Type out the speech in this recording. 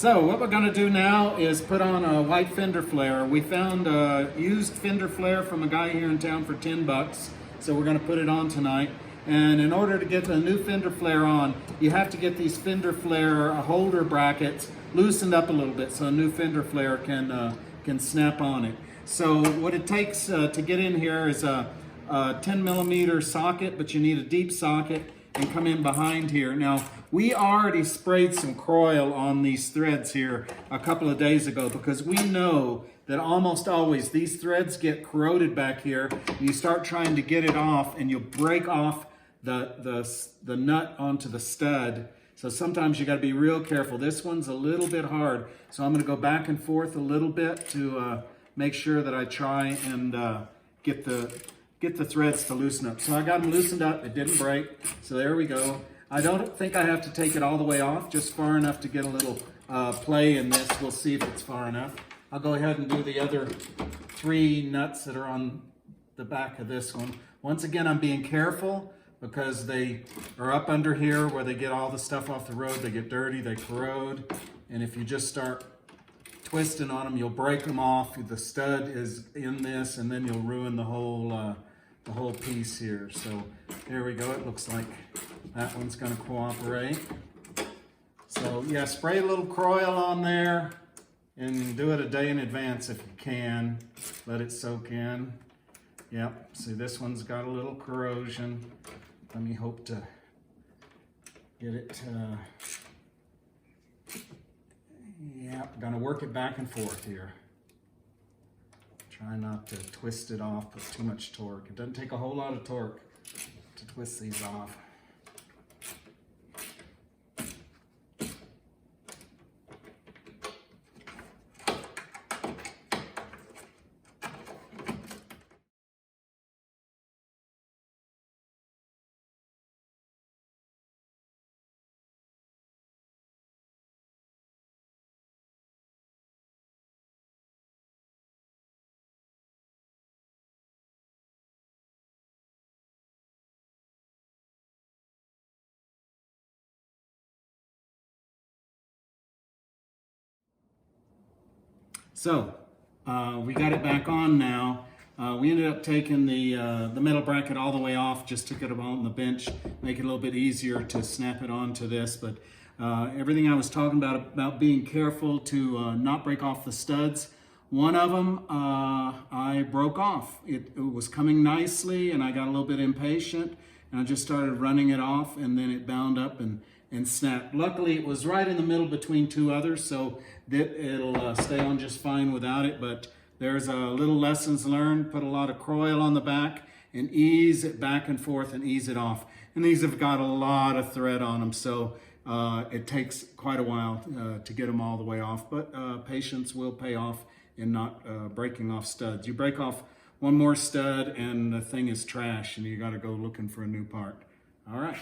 So what we're going to do now is put on a white fender flare. We found a used fender flare from a guy here in town for 10 bucks. So we're going to put it on tonight. And in order to get the new fender flare on, you have to get these fender flare holder brackets loosened up a little bit so a new fender flare can snap on it. So what it takes to get in here is a 10 millimeter socket, but you need a deep socket and come in behind here. Now, we already sprayed some Croil on these threads here a couple of days ago because we know that almost always these threads get corroded back here and you start trying to get it off and you'll break off the nut onto the stud. So sometimes you got to be real careful. This one's a little bit hard, so I'm going to go back and forth a little bit to make sure that I try and get the threads to loosen up. So I got them loosened up, it didn't break, so there we go. I don't think I have to take it all the way off, just far enough to get a little play in this. We'll see if it's far enough. I'll go ahead and do the other 3 nuts that are on the back of this one. Once again, I'm being careful because they are up under here where they get all the stuff off the road. They get dirty, they corrode, and if you just start twisting on them, you'll break them off. The stud is in this, and then you'll ruin the whole piece here. So there we go. It looks like that one's going to cooperate. So yeah, spray a little Croil on there and do it a day in advance if you can. Let it soak in. Yep, see this one's got a little corrosion. Let me hope to get it. Yeah, gonna work it back and forth here. Try not to twist it off with too much torque. It doesn't take a whole lot of torque to twist these off. So we got it back on now. We ended up taking the metal bracket all the way off, just took it on the bench, make it a little bit easier to snap it onto this. But everything I was talking about being careful to not break off the studs, one of them I broke off. It was coming nicely and I got a little bit impatient and I just started running it off and then it bound up and snapped. Luckily, it was right in the middle between 2 others, so that it'll stay on just fine without it. But there's a little lessons learned. Put a lot of Croil on the back and ease it back and forth and ease it off. And these have got a lot of thread on them, so it takes quite a while to get them all the way off. But patience will pay off in not breaking off studs. You break off one more stud and the thing is trash and you got to go looking for a new part. All right.